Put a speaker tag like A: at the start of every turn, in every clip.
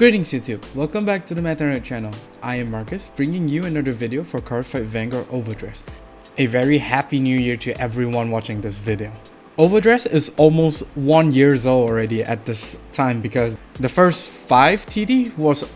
A: Greetings YouTube, welcome back to the Meta channel. I am Marcus, bringing you another video for Cardfight Vanguard Overdress. A very happy new year to everyone watching this video. Overdress is almost 1 year old already at this time because the first 5 TD was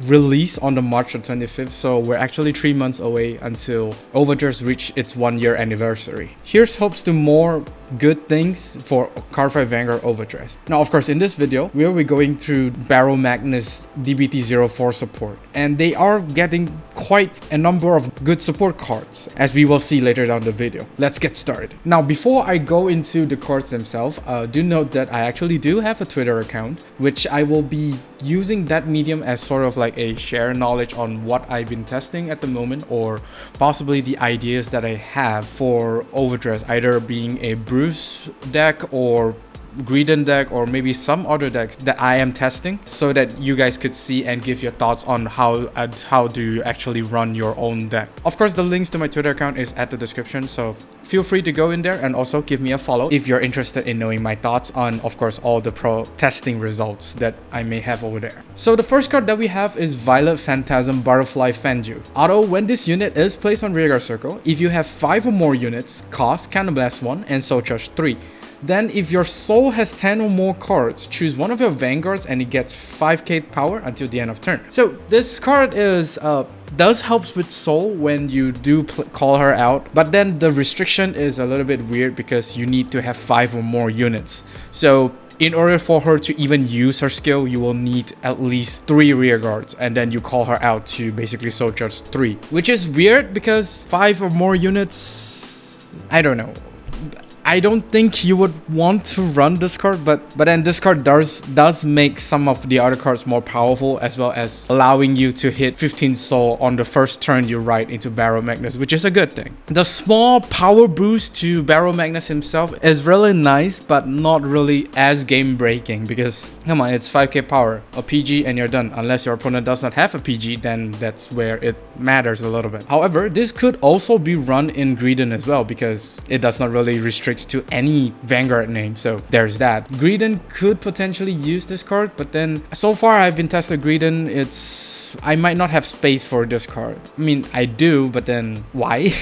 A: released on the March 25th, so we're actually 3 months away until Overdress reached its 1 year anniversary. Here's hopes to more good things for Cardfight Vanguard Overdress. Now of course in this video we will be going through Baromagnes DBT04 support, and they are getting quite a number of good support cards, as we will see later down the video. Let's get started. Now before I go into the cards themselves, do note that I actually do have a Twitter account, which I will be using that medium as sort of like a share knowledge on what I've been testing at the moment, or possibly the ideas that I have for Overdress, either being a Bruce deck or Greedon deck, or maybe some other decks that I am testing, so that you guys could see and give your thoughts on how do you actually run your own deck. Of course, the links to my Twitter account is at the description, so feel free to go in there and also give me a follow if you're interested in knowing my thoughts on, of course, all the pro testing results that I may have over there. So the first card that we have is Violet Phantasm Butterfly Fanju. Auto, when this unit is placed on rearguard circle, if you have 5 or more units, cost Cannon Blast 1 and Soul Charge 3. Then if your soul has 10 or more cards, choose one of your vanguards and it gets 5k power until the end of turn. So this card is does helps with soul when you do call her out, but then the restriction is a little bit weird because you need to have 5 or more units. So in order for her to even use her skill, you will need at least 3 rear guards, and then you call her out to basically soul charge 3, which is weird because 5 or more units, I don't know. I don't think you would want to run this card, but then this card does make some of the other cards more powerful, as well as allowing you to hit 15 soul on the first turn you ride into Baromagnes, which is a good thing. The small power boost to Baromagnes himself is really nice, but not really as game breaking, because come on, it's 5k power, a PG, and you're done. Unless your opponent does not have a PG, then that's where it matters a little bit. However, this could also be run in Greedon as well, because it does not really restrict to any Vanguard name, so there's that. Greedon could potentially use this card, but then so far I've been testing Greedon, I might not have space for this card. I mean, I do, but then why?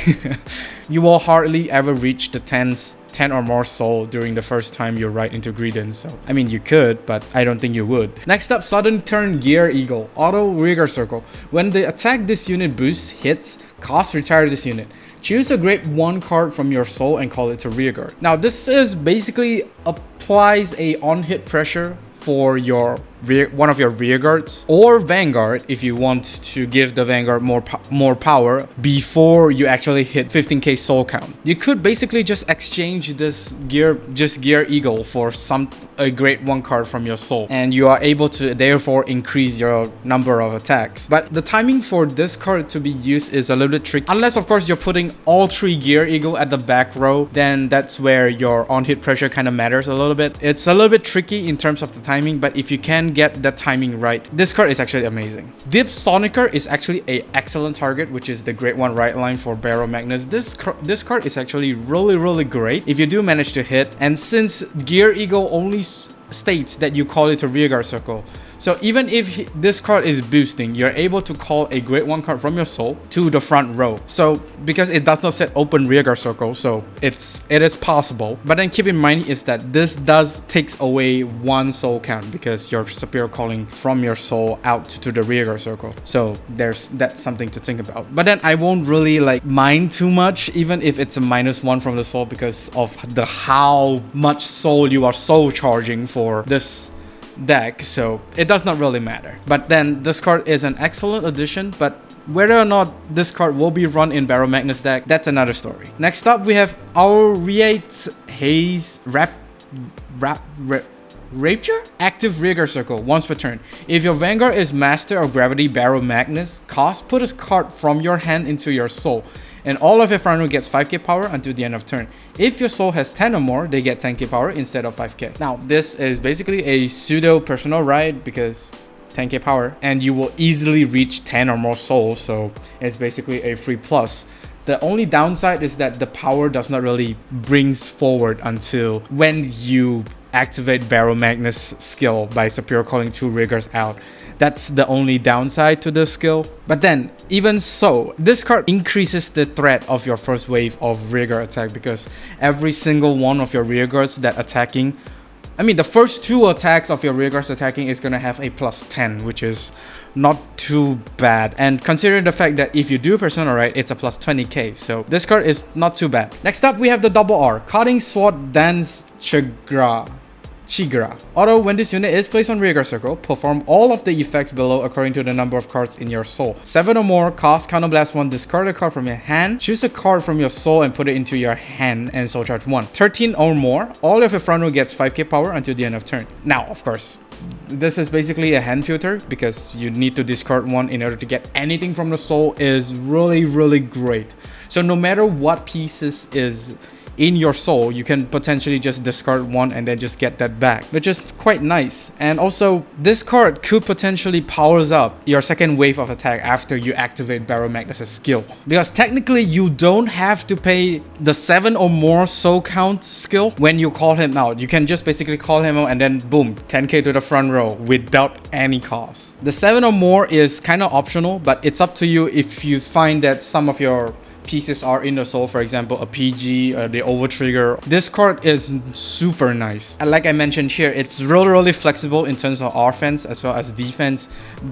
A: You will hardly ever reach the 10 or more soul during the first time you ride into Greedon, so I mean you could, but I don't think you would. Next up, Sudden Turn Gear Eagle. Auto rearguard circle. When the attack this unit boost hits, cost retire this unit. Choose a grade 1 card from your soul and call it to rearguard. Now this is basically applies a on-hit pressure for your one of your rearguards or Vanguard, if you want to give the Vanguard more power before you actually hit 15k soul count. You could basically just exchange this Gear Eagle for a grade 1 card from your soul, and you are able to therefore increase your number of attacks. But the timing for this card to be used is a little bit tricky, unless of course you're putting all 3 Gear Eagle at the back row, then that's where your on-hit pressure kind of matters a little bit. It's a little bit tricky in terms of the timing, but if you can get the timing right, this card is actually amazing. Div Sonicer is actually an excellent target, which is the grade 1 right line for Baromagnes. This card is actually really great if you do manage to hit, and since Gear Eagle only states that you call it a rearguard circle, so even if this card is boosting, you're able to call a grade 1 card from your soul to the front row. So because it does not set open rearguard circle, so it is possible. But then keep in mind is that this takes away 1 soul count because you're superior calling from your soul out to the rearguard circle. So that's something to think about. But then I won't really like mind too much, even if it's a -1 from the soul, because of how much soul you are soul charging for this deck, so it does not really matter. But then this card is an excellent addition, but whether or not this card will be run in Baromagnes deck, that's another story. Next up we have Aureate Haze Rapture? Active rearguard circle once per turn. If your Vanguard is Master of Gravity Baromagnes, put a card from your hand into your soul, and all of your front row gets 5k power until the end of turn. If your soul has 10 or more, they get 10k power instead of 5k. Now, this is basically a pseudo personal ride because 10k power, and you will easily reach 10 or more souls, so it's basically a free plus The only downside is that the power does not really brings forward until when you activate Baromagnes skill by Superior Calling 2 Riggers out. That's the only downside to this skill. But then, even so, this card increases the threat of your first wave of Rigger attack, because every single one of your Riggers that attacking, I mean, the first 2 attacks of your Riggers attacking is gonna have a +10, which is not too bad. And considering the fact that if you do Persona right, it's a +20k, so this card is not too bad. Next up, we have the double R, Cutting Sword Dance Chegra. Auto, when this unit is placed on Rigger Circle, perform all of the effects below according to the number of cards in your soul. 7 or more, cast Counterblast 1, discard a card from your hand, choose a card from your soul and put it into your hand and soul charge 1. 13 or more, all of your front row gets 5k power until the end of turn. Now, of course, this is basically a hand filter because you need to discard 1 in order to get anything from the soul is really great. So no matter what pieces is in your soul, you can potentially just discard 1 and then just get that back, which is quite nice. And also, this card could potentially powers up your second wave of attack after you activate Baromagnes' skill, because technically you don't have to pay the 7 or more soul count skill when you call him out. You can just basically call him out and then boom, 10k to the front row without any cost. The 7 or more is kind of optional, but it's up to you if you find that some of your pieces are in the soul, for example a PG, the over trigger. This card is super nice, and like I mentioned here, it's really flexible in terms of offense as well as defense.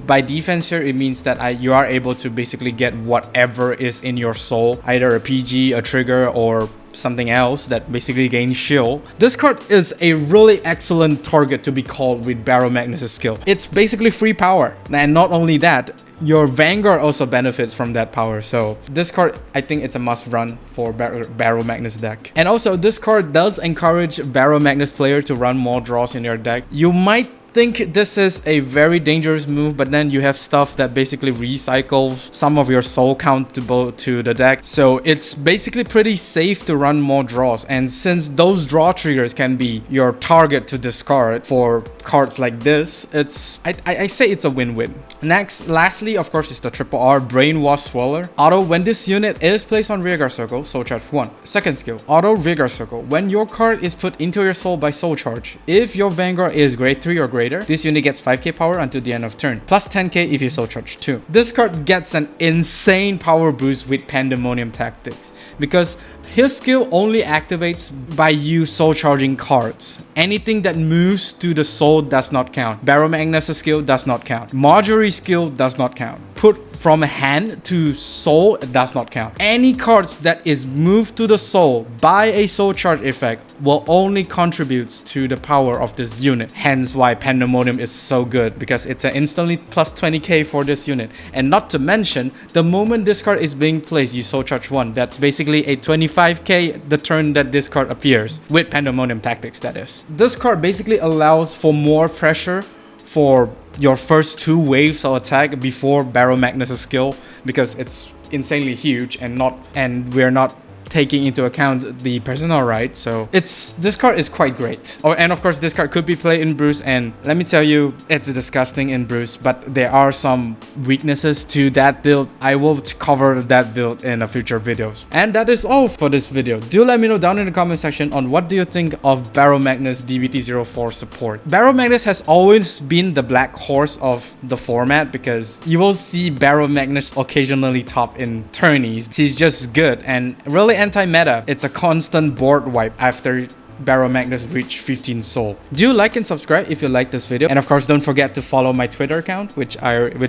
A: By defense here, it means that you are able to basically get whatever is in your soul, either a PG, a trigger, or something else that basically gains shield. This card is a really excellent target to be called with Baromagnes' skill. It's basically free power, and not only that, your Vanguard also benefits from that power. So this card, I think it's a must run for Baromagnes deck. And also, this card does encourage Baromagnes player to run more draws in their deck. You might think this is a very dangerous move, but then you have stuff that basically recycles some of your soul count to the deck, so it's basically pretty safe to run more draws. And since those draw triggers can be your target to discard for cards like this, I say it's a win-win. Lastly, of course, is the triple R, Brainwash Swirler. Auto, when this unit is placed on Rigger Circle, soul charge 1. Second skill, auto Rigger Circle. When your card is put into your soul by soul charge, if your Vanguard is grade 3 or greater, this unit gets 5k power until the end of turn, plus 10k if you soul charge 2. This card gets an insane power boost with Pandemonium Tactics, because his skill only activates by you soul charging cards. Anything that moves to the soul does not count. Baromagnes' skill does not count. Marjorie's skill does not count. Put from hand to soul does not count. Any cards that is moved to the soul by a soul charge effect will only contribute to the power of this unit. Hence why Pandemonium is so good, because it's an instantly plus 20k for this unit. And not to mention, the moment this card is being placed, you soul charge 1. That's basically a 25k the turn that this card appears, with Pandemonium Tactics, that is. This card basically allows for more pressure for your first 2 waves of attack before Baromagnes' skill, because it's insanely huge and we're not taking into account the Persona right. So this card is quite great. Oh, and of course this card could be played in Bruce, and let me tell you, it's disgusting in Bruce, but there are some weaknesses to that build. I will cover that build in a future videos. And that is all for this video. Do let me know down in the comment section on what do you think of Baromagnes DBT04 support. Baromagnes has always been the black horse of the format, because you will see Baromagnes occasionally top in tourneys. He's just good and really anti-meta. It's a constant board wipe after Baromagnes reach 15 soul. Do like and subscribe if you like this video, and of course don't forget to follow my Twitter account, which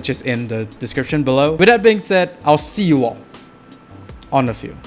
A: is in the description below. With that being said, I'll see you all on the field.